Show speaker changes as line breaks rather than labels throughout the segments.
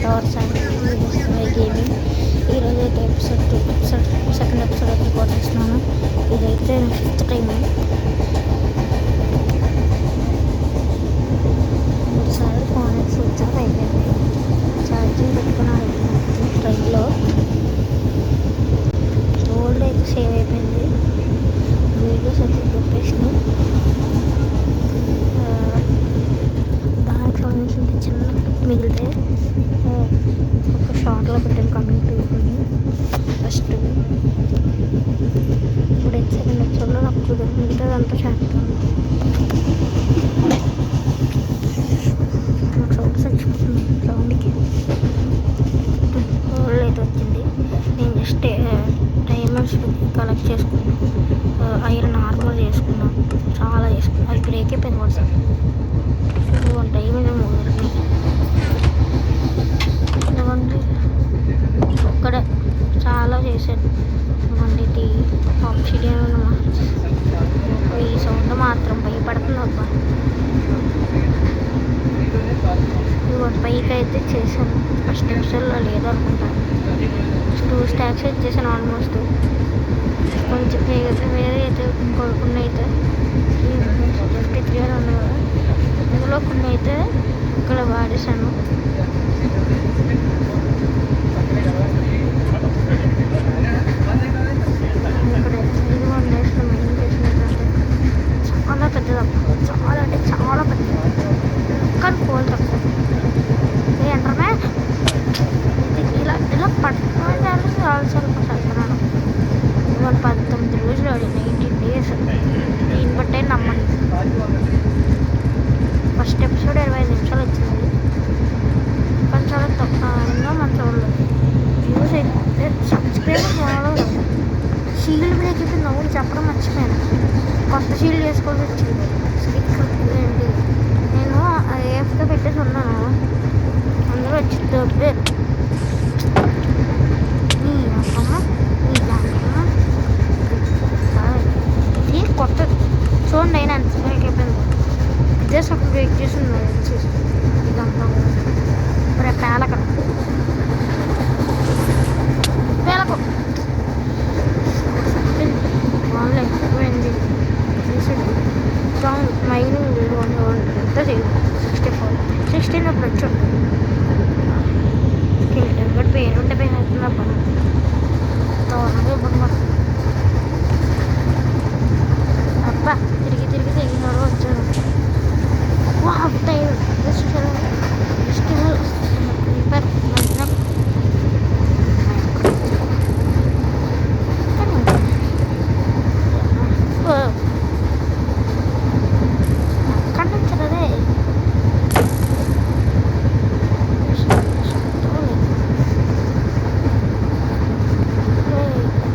Hours and gaming. ఈరోజు అయితే second episode అయితే రికార్డ్ చేస్తున్నాను. ఇదైతే 5th టైం. మూడుసార్లు ఫోన్ అయితే స్విచ్ ఆఫ్ అయిపోయింది. ఛార్జింగ్ పెట్టుకున్నాను ట్రైన్లో. ఓల్డ్ అయితే సేవ్ అయిపోయింది. వీడియోస్ అయితే పెట్టేసినాయి. దానికి సంబంధించిన చిన్న క్లిప్ మిగిలితే ఒక షార్ట్లో పెట్టాను కమ్యూనిటీ ఫస్ట్. ఇప్పుడైతే సెకండ్ ఎపిసోడ్లో నాకు కుదరదు, మిగతాదంతా చేస్తాను. నాకు సౌండ్ చచ్చిపోతుంది సౌండ్కి. ఓల్డ్ అయితే వచ్చింది. నేను జస్ట్ డైమండ్స్ కలెక్ట్ చేసుకున్నాను, ఐరన్ ఆర్మర్ చేసుకున్నాను, చాలా చేసుకున్నాను. అది బ్రేక్ అయిపోయింది వాట్సాప్. డైమండ్ ఇవ్వండి ఒక్కడే చాలా చేశాను. ఇవ్వండి ఆక్సిడియన్. ఈ సౌండ్ మాత్రం భయపడుతుంది అబ్బా. ఇవ్వండి పైకి అయితే చేశాను. ఫస్ట్ ఎపిసోడ్లో లేదనుకుంటాను. 2 స్టాక్స్ అయితే చేశాను ఆల్మోస్ట్. కొంచెం వేరే అయితే కొన్ని అయితే 53 అని ఉన్నాయి కదా, ఇందులో కొన్ని అయితే ఇక్కడ వాడేశాను. ఇక్కడ ఇది వండేసిన మెయిన్ చేసినట్టు చాలా పెద్దదబ్బా, చాలా అంటే చాలా పెద్దది. కానీ కోల్ తక్కువ ఏంటనే ఇలా ఇలా పట్టుకోవాలి చాలాసార్లు పట్టుకున్నాను. ఇవాళ 19 రోజులు ఆడింది, 18 days. దీన్ని బట్టే నమ్మండి. ఫస్ట్ ఎపిసోడ్ 25 నిమిషాలు వచ్చింది. కానీ చాలా తక్కువ మన చూడలేదు. వ్యూస్ అయితే సబ్స్క్రైబర్ చాలా షీల్డ్ బ్రేక్ అయిపోయింది. నవ్వులు చెప్పడం మర్చిపోయాను. కొత్త షీల్డ్ చేసుకోవాల్సి వచ్చింది. ఏంటి నేను ఏఫ్గా పెట్టేసి ఉన్నాను, అందులో వచ్చి దొబ్బేది. ఇది కొత్త చూడండి. అయినా ఎంత బ్రేక్ అయిపోయింది. ఇదే సగం బ్రేక్ చేసింది ఇదంతా. మరి పేలకు వాళ్ళే ఎక్కువైంది. మైనింగ్ ఎంత చేయదు. 16 అప్పుడు వచ్చి ఇక్కడ పేరు అవుతుందా పని తోనగా ఇప్పుడు అబ్బా తిరిగి వచ్చాను. అక్కడి నుంచి అదే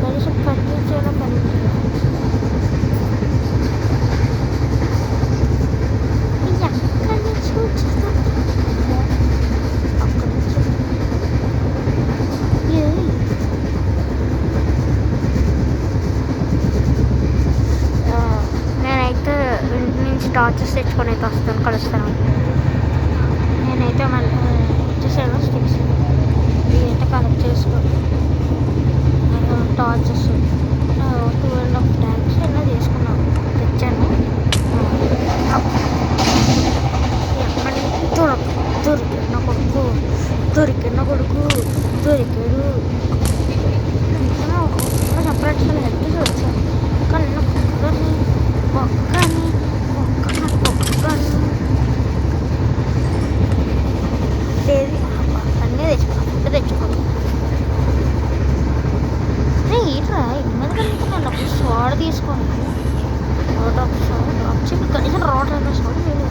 కనీసం కనిపించేలా కనిపించదు. నేనైతే ఇంటి నుంచి టార్చెస్ తెచ్చుకొని అయితే కలుస్తాను. నేనైతే మళ్ళీ వచ్చేసాను స్టిక్స్ ఇవైతే కలెక్ట్ చేసుకోండి. టార్చెస్ 2.5 ట్యాంక్స్ అయినా తీసుకున్నాను, తెచ్చాను. దొరికిన కొడుకు దొరికాడు. చెప్పలేదు హెల్ప్ వచ్చాను. కానీ ఒక్కని లేదు అన్నీ తెచ్చుకోండి. ఇట్లా ఇబ్బంది కలుగుతున్నాను. అప్పుడు స్వాడ్ తీసుకోండి. డ్రాప్ కనీసం రోడ్ అయినా స్వాడ్ లేదు.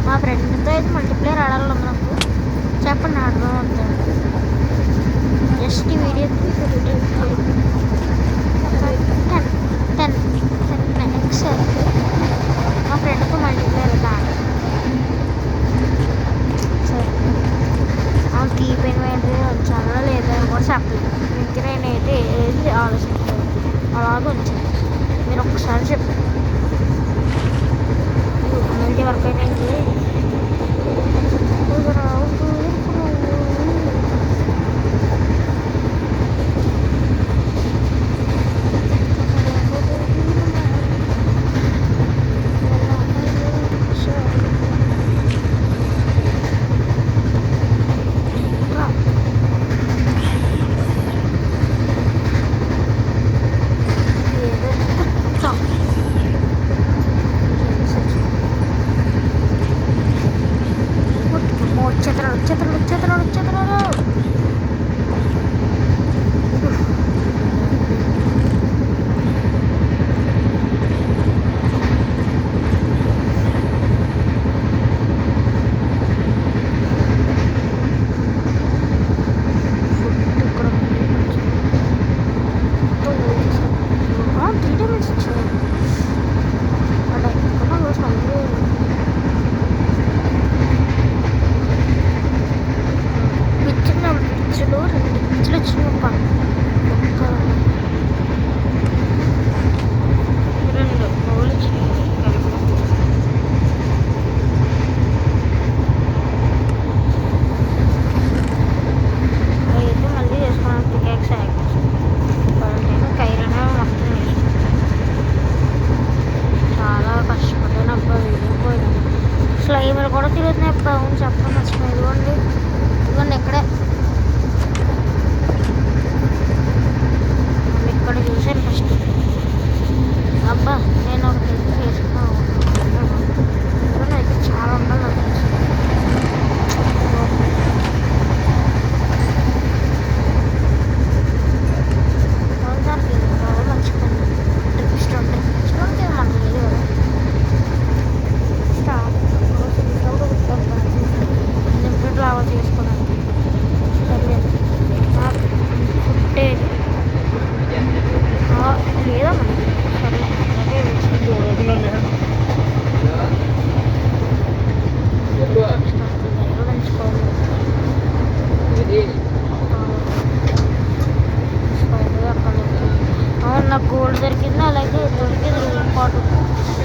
మా ఫ్రెండ్తో అయితే మల్టీప్లేయర్ ఆడాలి నాకు. చెప్పండి ఆడదాం అంటాడు. జస్ట్ వీడియో 10x మా ఫ్రెండ్తో మల్టీప్లేయర్ అయితే ఆడాలి. సరే కీపెయిన్ అయితే వచ్చానో లేదా కూడా చెప్పలేదు. ఇంక నేనైతే ఏది ఆలోచించాను అలాగే వచ్చాను. మీరు ఒక్కసారి చెప్పారు మళ్ళీ వర్క్ అయిపోయింది. ఫ్లైఓవర్ కూడా తిరుగుతున్నాయి. అవును చెప్పడం మర్చిపోయింది. ఇదిగోండి ఇదిగోండి ఇక్కడే ఇక్కడ చూసాను ఫస్ట్. అబ్బా నేను ఒకటి వేసుకున్నాను. అయితే చాలా ఉండాలి నాకు తెలిసి. దానికి మర్చిపోయింది. ట్రిప్ స్టార్ట్ మనకు లేదు కదా. స్టార్ట్ లాగా చేసుకోవడానికి ఫుడ్ లేదా మనకి సరే అవును నాకు గోల్డ్ దొరికింది. అలాగే దొరికింది ఇంపార్టెంట్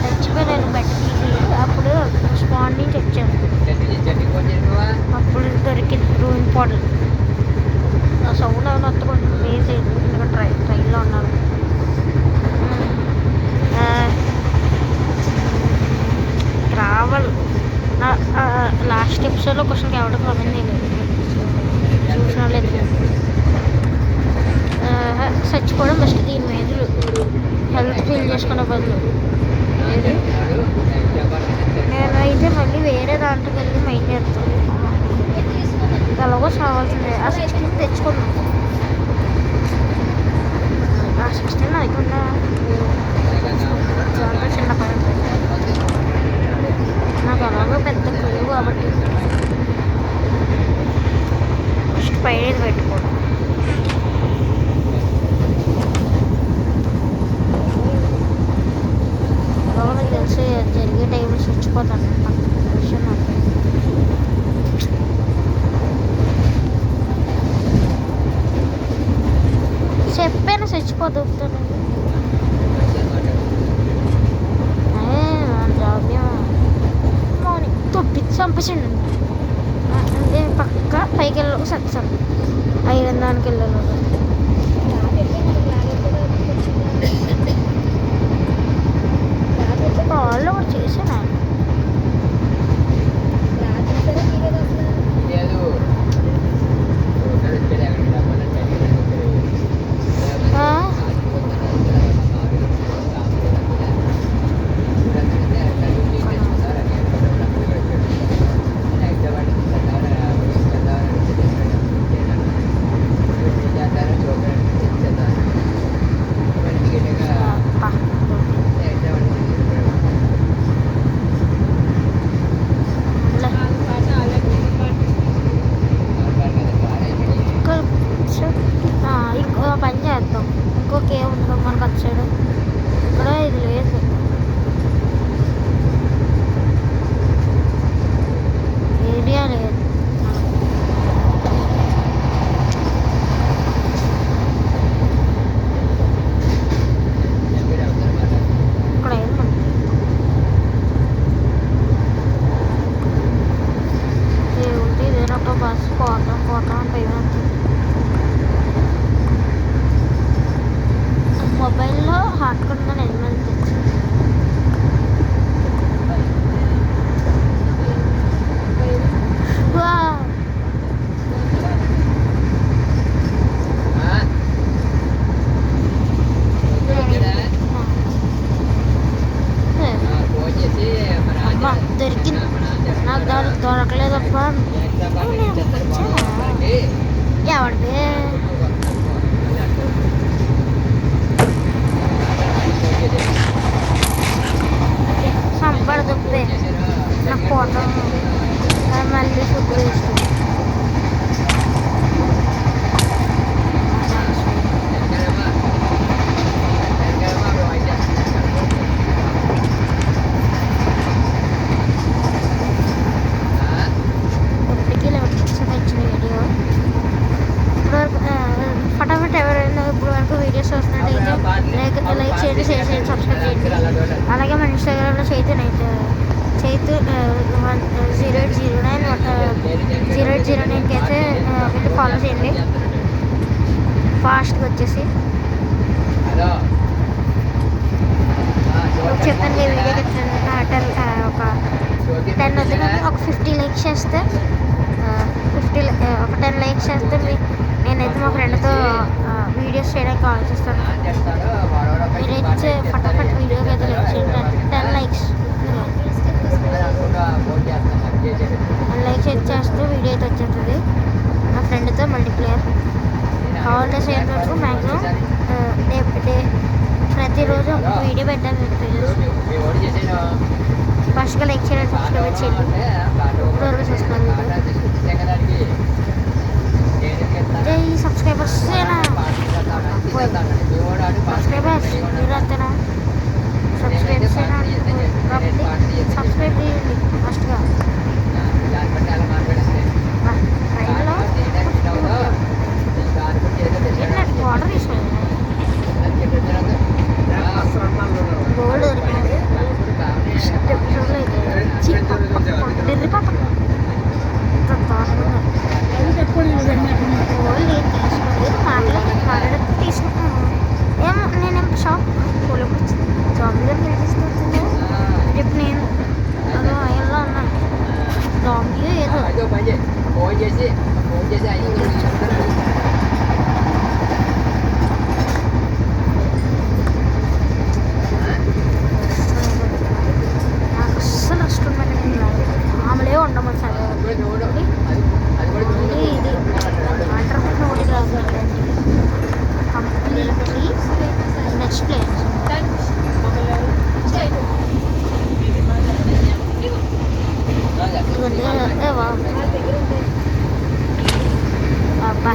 తెచ్చిపోయి నేను బయటకి అప్పుడు స్పాన్ నుంచి వచ్చాను. అప్పుడు దొరికింది రూమ్ పాడల్. ఆ సౌండ్ ఏమైనా వస్తే కొంచెం ఫేస్ అయ్యింది. ఇంకా ట్రైన్లో ఉన్నారు. ట్రావెల్ లాస్ట్ ఎపిసోడ్లో క్వశ్చన్కి ఎవరికి కమెంట్ చేయలేదు. చూసిన లేదు. చచ్చిపోవడం బెస్ట్. దీని మీద హెల్త్ ఫీల్ చేసుకునే బదులు నేనైతే మళ్ళీ వేరే దాంట్లోకి వెళ్ళి మైండ్ చేస్తాను. ఎలాగో చావాల్సిందే. ఆ 16 తెచ్చుకున్నాం. ఆ 16 అయిపోయిందా దాంట్లో చిన్న పని. నాకు ఎలాగో పెద్ద క్రూ కాబట్టి ఫస్ట్ పైన పెట్టుకోవడం. ఎలాగో నాకు తెలిసి జరిగే టైంలో చచ్చిపోతాను. విషయం నాకు చెప్పాను చచ్చిపోతాను. జాబ్యం మౌని తొప్పి చంపేసిండు. అంటే పక్క పైకి వెళ్ళకు సత్సం ఐరన్ దానికి వెళ్ళాలి. కాల్లో కూడా చేసాను. లైక్ చేయండి, షేర్ చేయండి, సబ్స్క్రైబ్ చేయండి. అలాగే మన ఇన్స్టాగ్రామ్లో చైతు 0809 అయితే వెళ్ళి ఫాలో చేయండి ఫాస్ట్గా వచ్చేసి. చెప్పండి వీడియో ఒక 10 వద్దు, ఒక 50 లైక్స్ చేస్తే ఒక 10 లైక్స్ చేస్తే నేనైతే మా ఫ్రెండ్తో వీడియోస్ చేయడానికి ఆలోచిస్తాను. మీరైతే ఫటాఫట్ వీడియోకి అయితే లైక్ చేయండి. 10 లైక్స్ చేస్తూ వీడియో అయితే వచ్చేస్తుంది. మా ఫ్రెండ్తో మల్టీప్లేయర్ హాలిడేస్ అయిన వరకు మ్యాక్సిమం ప్రతిరోజు వీడియో పెట్టాను. ఫస్ట్గా లైక్ చేయండి, సబ్స్క్రైబ్ చేయండి. రోజు చూస్తున్నాను జై సబ్స్క్రైబర్స్. సబ్స్క్రైబర్స్ మీరు అంతేనా? సబ్స్క్రైబర్స్ కాబట్టి సబ్స్క్రైబ్ చేయండి ఫస్ట్గా. ట్రైన్లో వాటర్ తీసుకోండి. గోల్డ్ దొరికింది ఎపిసోడ్లో అయితే గోల్డ్ ఏం తీసుకోలేదు, మాట్లాడి తీసుకుంటాను. ఏమో నేనేం షాప్ పోలేపు జాబ్ దగ్గర పిలిపిస్తుంది. రేపు నేను అదో అయ్యలో అన్నాను జాబ్ ఏదో నాకు అస్సలు రెస్టారెంట్ మామూలే ఉండమని సార్ ఇది వాటర్ ఒకటి రాదు కంప్లీట్లీ నెక్స్ట్ ప్లేస్. అబ్బా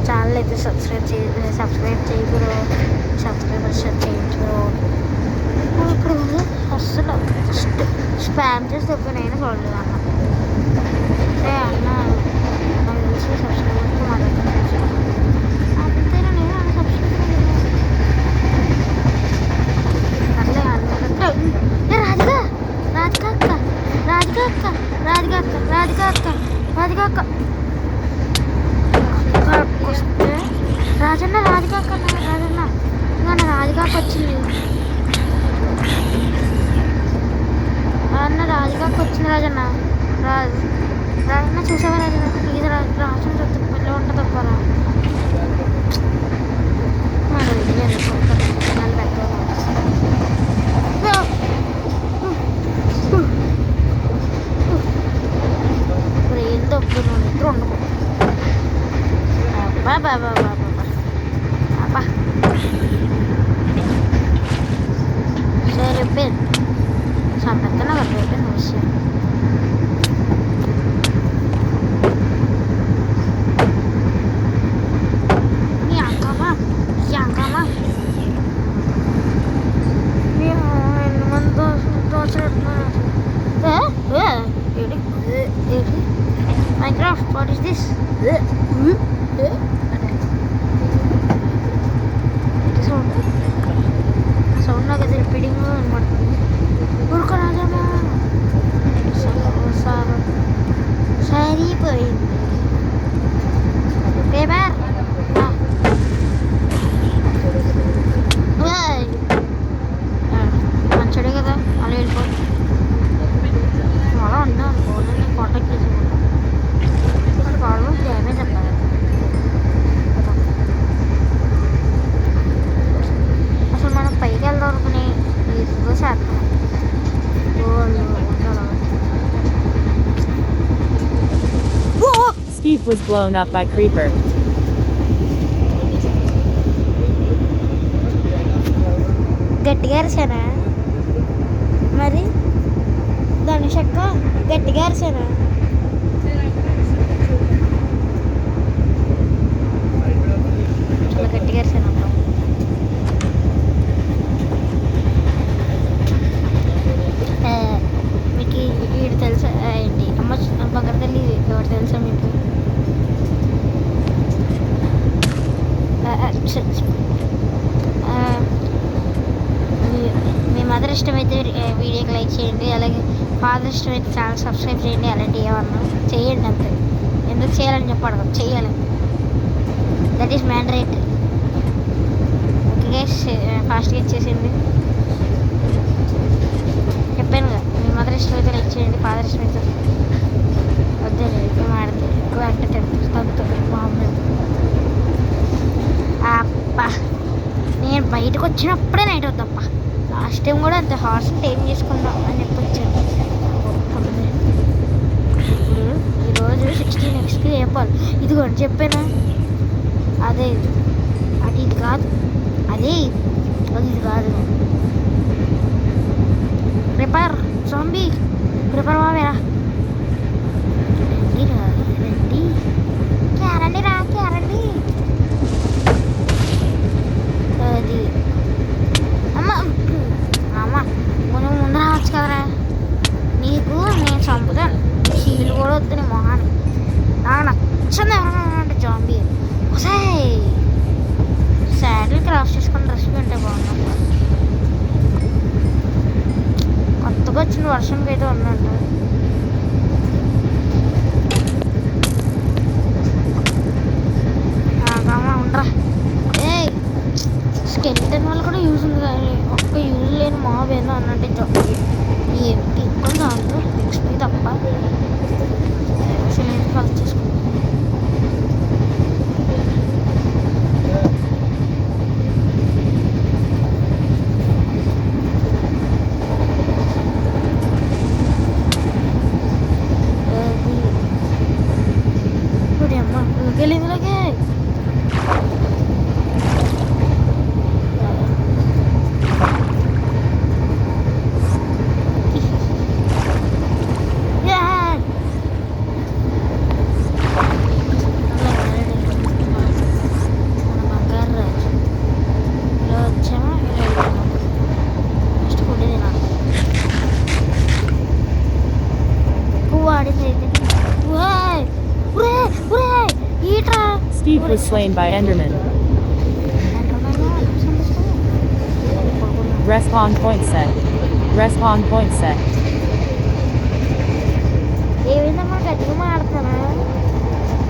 ఛానల్ అయితే సబ్స్క్రైబ్ చేయకూడదు, సబ్స్క్రైబర్స్ చేయించు. ఇప్పుడు అస్సలు స్పామ్ చేసి తప్ప నేను చూడలేదు అన్న. అన్న నాకు తెలిసి సబ్స్క్రైబర్కి మాట్లాడుతున్నాను అంతేనా? నేను అన్న సబ్స్క్రైబ్ అట్లే రాధిక రాధిక అక్క రాధిక అక్క రాధిక అక్క రాధిక అక్క రాధిక అక్క వస్తే రాజన్న రాధికాక రాజన్న ఇంకా రాధికాక వచ్చింది అన్న రాధికాక వచ్చింది రాజన్న రాజన్న చూసావా రాజన్న ప్లీజ్ రాజన్న చెప్తే పిల్ల వంట తప్పారా బ్రెయిన్ తప్పుతున్నాను ఇద్దరు వండుకో బాబా బాబా బాబా సరే పెన్ సంపెత్తన కదా విషయం నీ అక్కవా
was blown up by creeper.
గట్టిగా అరిసానా మరి ధనుష్ అక్క గట్టిగా అరిసానా చాలా గట్టిగా అరిసాను అక్క మీకు వీడు తెలుసా ఏంటి అమ్మ బంగారు తల్లి ఎవరు తెలుసా మీకు మీ మదర్ ఇష్టమైతే వీడియోకి లైక్ చేయండి, అలాగే ఫాదర్ ఇష్టమైతే ఛానల్ సబ్స్క్రైబ్ చేయండి. అలాంటి ఏమన్నా చేయండి అంతే. ఎందుకు చేయాలని చెప్పాడు చేయాలి, దట్ ఈస్ మ్యాండరేట్. ఓకే ఫాస్ట్గా ఇచ్చేసింది చెప్పాను కదా. మీ మదర్ ఇష్టమైతే లైక్ చేయండి, ఫాదర్ ఇష్టమైతే వద్దే ఎక్కువ మాడితే ఎక్కువ అంటే తగ్గుతుంది మా అమ్మ. అబ్బా నేను బయటకు వచ్చినప్పుడే నైట్ అవుద్దప్ప. లాస్ట్ టైం కూడా అంత హార్స్ని టైం చేసుకుందాం అని చెప్పి వచ్చాను. ఇప్పుడు ఈరోజు 16Xకి చెప్పాలి. ఇదిగోండి చెప్పాను అదే అది ఇది కాదు, అదే అది ఇది కాదు. ప్రిపేర్ జోంబీ ప్రిపేర్ బావేరా రండి రండి క్యారండి రా క్యారండి. అది అమ్మ అమ్మ నువ్వు ముందు రావచ్చు కదరా, నీకు నేను చంపుతాను. షీలు కూడా వద్దు నీ మొహాన్ని. నాకు నచ్చంది ఎవరన్నా అంటే జాంబీ. ఒకసారి శాడిల్ క్రాఫ్ట్ చేసుకుని రెసిపీ అంటే బాగుంది. కొత్తగా వచ్చిన వర్షంకి అయితే ఉందండి. ఉండరా స్కెల్టన్ వల్ల కూడా యూజ్ ఉంది, కానీ ఒక్క యూజ్ లేని మాబ్ ఏదో అన్నట్టు జాంబీ. ఏంటి ఎక్కువ దాంట్లో ఎక్స్పీ తప్ప అసలు ఏంటి కలిసి చేసుకుంటాం. ఇందులోకి
Steve was slain by Enderman. Respawn point set. Respawn point set.
ఏమైందా మన గట్టిగా మాడుతున్నా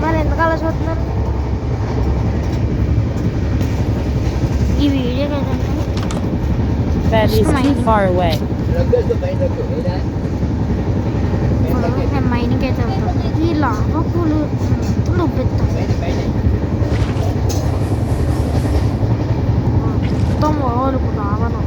మరి ఎందుకు అలా చూస్తున్నారు ఈ వీడియో కదండి.
That is too far away.
నేను మైనింగ్ అయితే వెళ్తాను. ఈ లాభ పూలు దుబ్బెత్తాను మొత్తం వాళ్ళు రావను.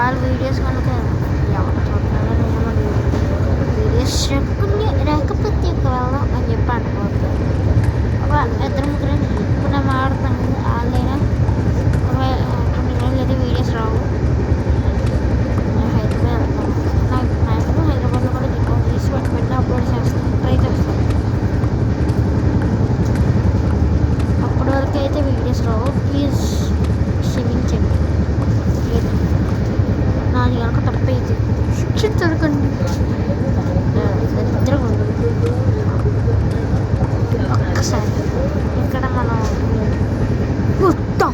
వాళ్ళ వీడియోస్ కనుక ఎవరు చూస్తున్నారో నేను మన వీడియోస్ చెప్పుకుని లేకపోతే ఇక వెళ్దాం అని చెప్పి అనుకోవద్దు. ఒక ఇద్దరు ముగ్గురు ఇప్పుడు నేను మాట్లాడుతాను వాళ్ళైనా కొన్ని రోజులు అయితే వీడియోస్ రావు. నేను హైదరాబాద్ వెళ్తాను. నాకు మ్యాక్సిమం హైదరాబాద్లో కూడా తీసి పెట్టి అప్లోడ్ చేస్తాను, ట్రై చేస్తాను. అప్పటి వరకు అయితే వీడియోస్ రావు, ప్లీజ్ క్షమించండి. లేదు నాది కనుక తప్పు అయితే శిక్షించకండి. దరిద్రంగా ఉంది. ఒక్కసారి ఇక్కడ మనం మొత్తం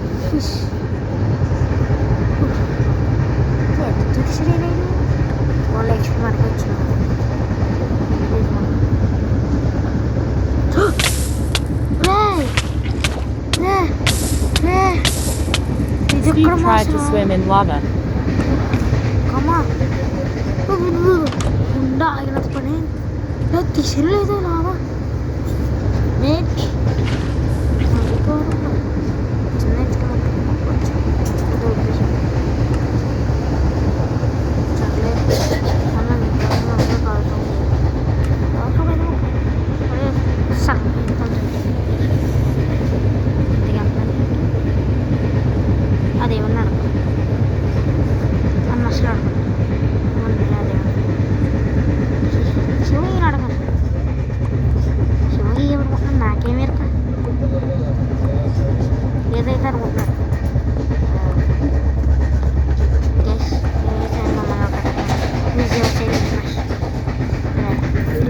వాళ్ళ ఎక్స్పీ మనకి వచ్చిన
Steve tried to swim in lava.
ఉండా ఆగినంత పని తీసిరలేదు లావా నేట్ అదేమన్నా అడగ అన్న అసలు అడగదు అదేమన్నా శివయ్య అడగను. శివయ్య ఏమనుకుంటున్నాను నాకేమేరక ఏదైతే అనుకుంటున్నాడు.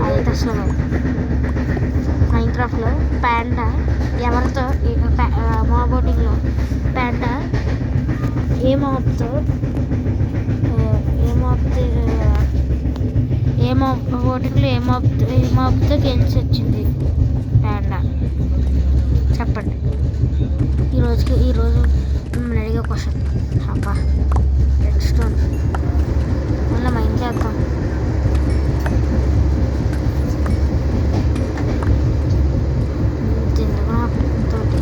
అదైతే అసలు మైన్క్రాఫ్ట్లో ప్యాండా ఎవరితో మా బోటింగ్లో ప్యాండా ఏ మాప్తో ఓటింగ్లో ఏ మాప్తో గెలిచి వచ్చింది ప్యాండా చెప్పండి. ఈరోజు మిమ్మల్ని అడిగే క్వశ్చన్. అబ్బా నెక్స్ట్ మళ్ళీ మైండ్ చేద్దాం. తోటి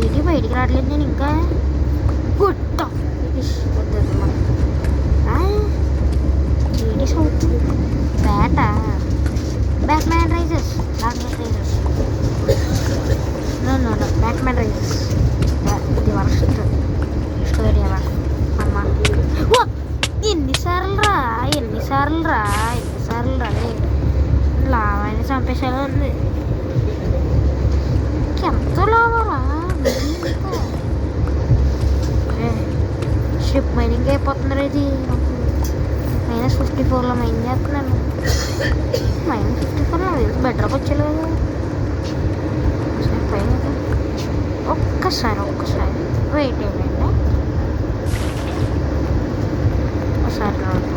ఏంటి బయటికి రావట్లేదు నేను ఇంకా గుట్ట ఏంటి సౌత్ Batman rises no Batman rises ఇది వర్స్ట్ స్టోరీ అమ్మ. ఎన్నిసార్లు రా లావాయిని చంపేసేలా ఉంది. ఎంతో లావారా షిప్ మైనింగ్ అయిపోతున్నారు. ఇది -54లో మైన్ చేస్తున్నాను. -54లో బెటర్కి వచ్చేది కదా. పైన ఒక్కసారి వెయిట్ అయ్యండి. ఒకసారి రాదు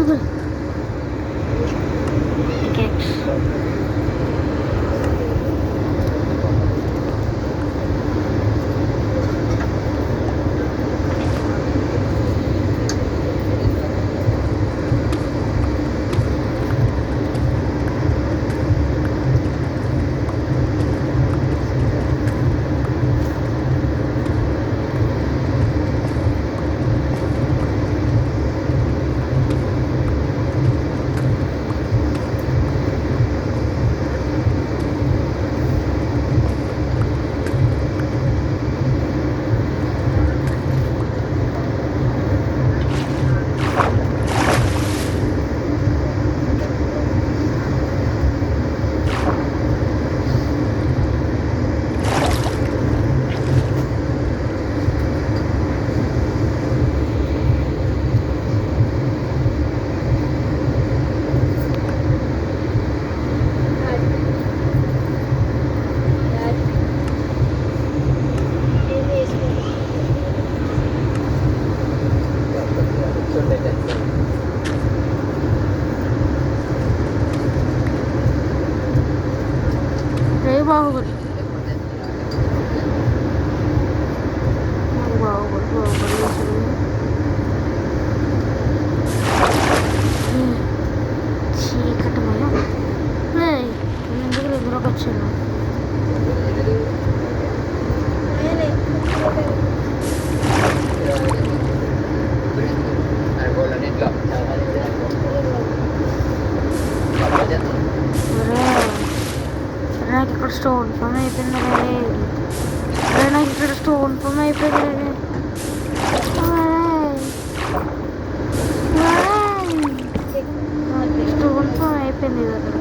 Tickets. Jai Bahubali. Bahubali అసలు. చీకటమయం. ఏయ్, నేను ఎందుకు ఎదురుకు వచ్చాను? నాకు ఇక్కడ స్టోన్ ఫామ్ అయిపోయింది రే. నాకు ఇక్కడ స్టోన్ ఫామ్ అయిపోయింది స్టోన్ ఫామ్ అయిపోయింది కదా.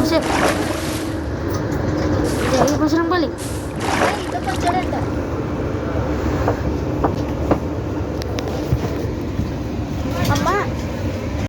జై బజరంగబలి. అమ్మా